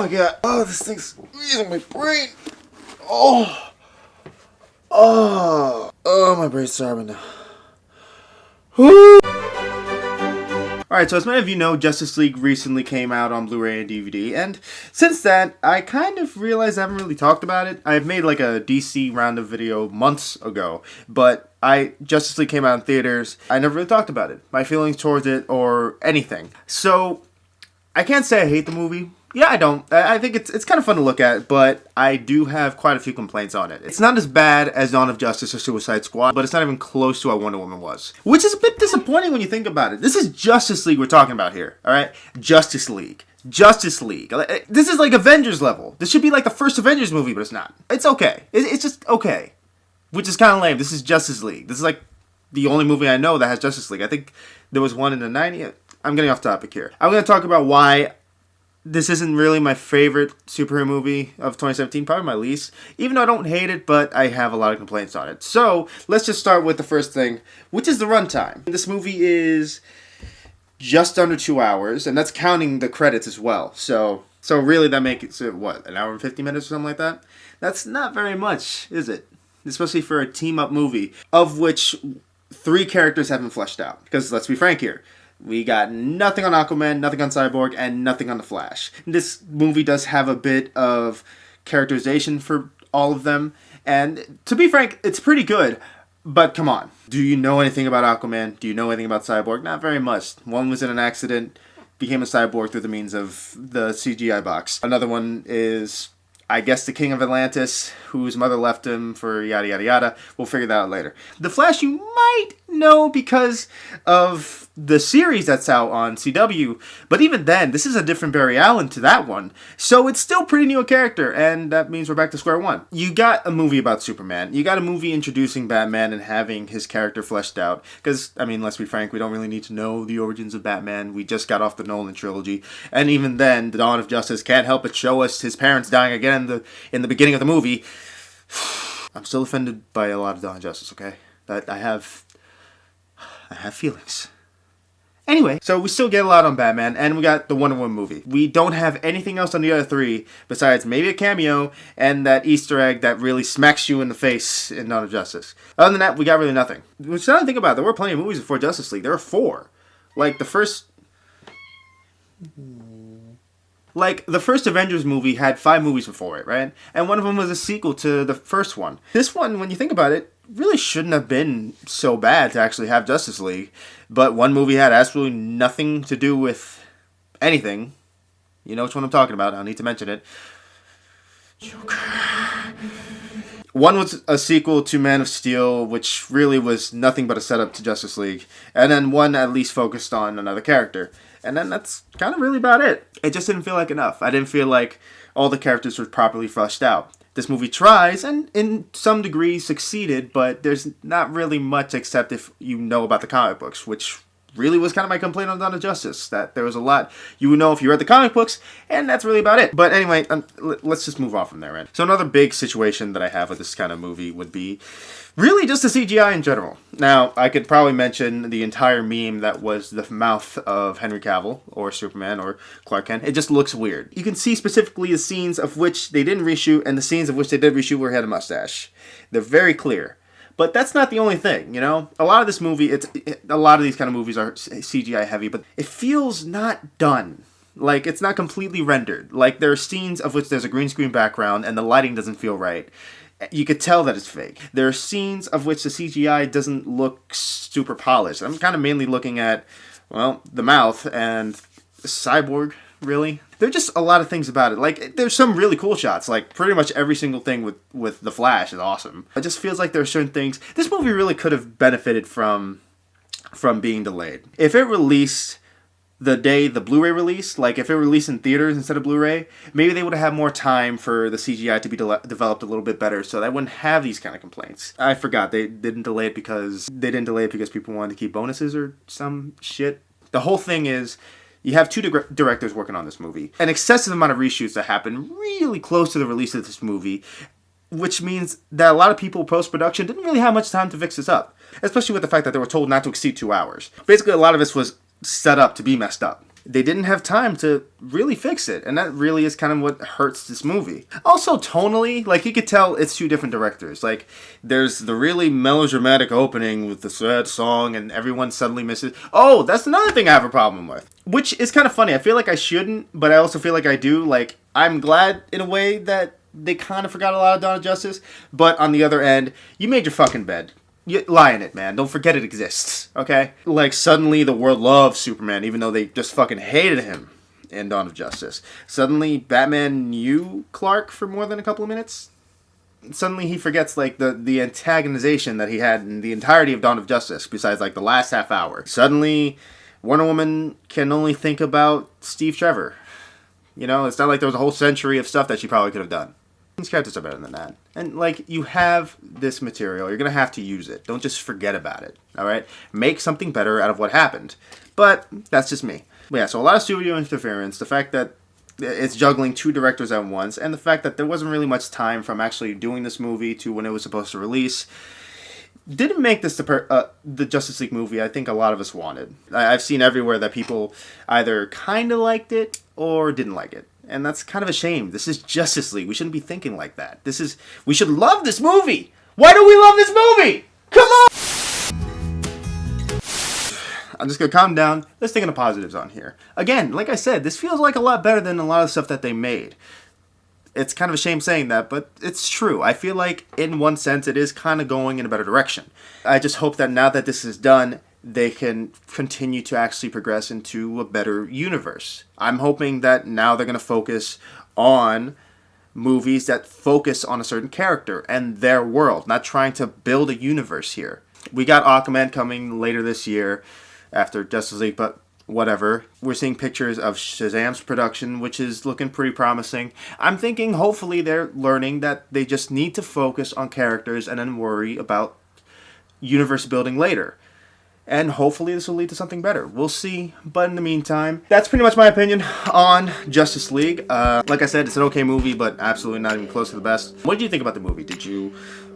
my god. Oh, this thing's using my brain. Oh, my brain's starving now. Woo! Alright, so as many of you know, Justice League recently came out on Blu-ray and DVD, and since that, I kind of realized I haven't really talked about it. I've made like a DC roundup video months ago, but Justice League came out in theaters. I never really talked about it, my feelings towards it, or anything. So, I can't say I hate the movie. Yeah, I don't. I think it's kind of fun to look at, but I do have quite a few complaints on it. It's not as bad as Dawn of Justice or Suicide Squad, but it's not even close to what Wonder Woman was. Which is a bit disappointing when you think about it. This is Justice League we're talking about here, alright? Justice League. Justice League. This is like Avengers level. This should be like the first Avengers movie, but it's not. It's okay. It's just okay. Which is kind of lame. This is Justice League. This is like the only movie I know that has Justice League. I think there was one in the 90s. I'm getting off topic here. I'm going to talk about why this isn't really my favorite superhero movie of 2017, probably my least. Even though I don't hate it, but I have a lot of complaints on it. So, let's just start with the first thing, which is the runtime. This movie is just under 2 hours, and that's counting the credits as well. So really that makes it, what, an hour and 50 minutes or something like that? That's not very much, is it? Especially for a team-up movie, of which 3 characters haven't fleshed out. Because let's be frank here. We got nothing on Aquaman, nothing on Cyborg, and nothing on The Flash. This movie does have a bit of characterization for all of them, and to be frank, it's pretty good, but come on. Do you know anything about Aquaman? Do you know anything about Cyborg? Not very much. One was in an accident, became a cyborg through the means of the CGI box. Another one is, I guess, the King of Atlantis, whose mother left him for yada yada yada. We'll figure that out later. The Flash you might know because of the series that's out on CW, but even then, this is a different Barry Allen to that one, so it's still pretty new a character, and that means we're back to square one. You got a movie about Superman, you got a movie introducing Batman and having his character fleshed out, because, I mean, let's be frank, we don't really need to know the origins of Batman. We just got off the Nolan trilogy, and even then, the Dawn of Justice can't help but show us his parents dying again in the beginning of the movie. I'm still offended by a lot of Dawn of Justice, okay? I have feelings. Anyway, so we still get a lot on Batman, and we got the Wonder Woman movie. We don't have anything else on the other 3, besides maybe a cameo, and that Easter egg that really smacks you in the face in Dawn of Justice. Other than that, we got really nothing. Which, now that I think about it, there were plenty of movies before Justice League. There were 4. Like, the first Avengers movie had 5 movies before it, right? And one of them was a sequel to the first one. This one, when you think about it, really shouldn't have been so bad to actually have Justice League. But one movie had absolutely nothing to do with anything. You know which one I'm talking about. I don't need to mention it. Joker. One was a sequel to Man of Steel, which really was nothing but a setup to Justice League. And then one at least focused on another character. And then that's kind of really about it. It just didn't feel like enough. I didn't feel like all the characters were properly fleshed out. This movie tries, and in some degree succeeded, but there's not really much except if you know about the comic books, which really was kind of my complaint on Dawn of Justice, that there was a lot you would know if you read the comic books, and that's really about it. But anyway, let's just move on from there, right? So another big situation that I have with this kind of movie would be really just the CGI in general. Now, I could probably mention the entire meme that was the mouth of Henry Cavill, or Superman, or Clark Kent. It just looks weird. You can see specifically the scenes of which they didn't reshoot, and the scenes of which they did reshoot where he had a mustache. They're very clear. But that's not the only thing, you know? A lot of this movie, a lot of these kind of movies are CGI heavy, but it feels not done. Like, it's not completely rendered. Like, there are scenes of which there's a green screen background, and the lighting doesn't feel right. You could tell that it's fake. There are scenes of which the CGI doesn't look super polished. I'm kind of mainly looking at, well, the mouth and Cyborg, really. There are just a lot of things about it. Like, there's some really cool shots. Like, pretty much every single thing with The Flash is awesome. It just feels like there are certain things. This movie really could have benefited from being delayed. If it released the day the Blu-ray released, like if it released in theaters instead of Blu-ray, maybe they would have had more time for the CGI to be developed a little bit better, so that wouldn't have these kind of complaints. I forgot, they didn't delay it because people wanted to keep bonuses or some shit. The whole thing is, you have 2 directors working on this movie. An excessive amount of reshoots that happened really close to the release of this movie, which means that a lot of people post-production didn't really have much time to fix this up, especially with the fact that they were told not to exceed 2 hours. Basically, a lot of this was set up to be messed up. they didn't have time to really fix it, and that really is kind of what hurts this movie. Also, tonally, like, you could tell it's two different directors. Like, there's the really melodramatic opening with the sad song, and everyone suddenly misses. Oh, that's another thing I have a problem with, which is kind of funny. I feel like I shouldn't, but I also feel like I do. Like, I'm glad in a way that they kind of forgot a lot of Dawn of Justice, but on the other end, you made your fucking bed. You lie in it, man. Don't forget it exists, okay? Like, suddenly the world loves Superman, even though they just fucking hated him in Dawn of Justice. Suddenly, Batman knew Clark for more than a couple of minutes. Suddenly, he forgets, like, the antagonization that he had in the entirety of Dawn of Justice, besides, like, the last half hour. Suddenly, Wonder Woman can only think about Steve Trevor. You know, it's not like there was a whole century of stuff that she probably could have done. These characters are better than that. And, like, you have this material. You're going to have to use it. Don't just forget about it, all right? Make something better out of what happened. But that's just me. But yeah, so a lot of studio interference. The fact that it's juggling two directors at once. And the fact that there wasn't really much time from actually doing this movie to when it was supposed to release. Didn't make this the Justice League movie I think a lot of us wanted. I've seen everywhere that people either kind of liked it or didn't like it. And that's kind of a shame. This is Justice League. We shouldn't be thinking like that. We should love this movie. Why do we love this movie? Come on! I'm just going to calm down. Let's think of the positives on here. Again, like I said, this feels like a lot better than a lot of stuff that they made. It's kind of a shame saying that, but it's true. I feel like, in one sense, it is kind of going in a better direction. I just hope that now that this is done, they can continue to actually progress into a better universe. I'm hoping that now they're going to focus on movies that focus on a certain character and their world, not trying to build a universe here. We got Aquaman coming later this year after Justice League, but whatever. We're seeing pictures of Shazam's production, which is looking pretty promising. I'm thinking hopefully they're learning that they just need to focus on characters and then worry about universe building later. And hopefully this will lead to something better. We'll see. But in the meantime, that's pretty much my opinion on Justice League. Like I said, it's an okay movie, but absolutely not even close to the best. What did you think about the movie? Did you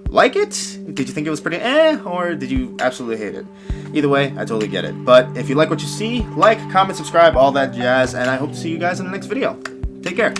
like it? Did you think it was pretty or did you absolutely hate it? Either way, I totally get it. But if you like what you see, like, comment, subscribe, all that jazz, and I hope to see you guys in the next video. Take care.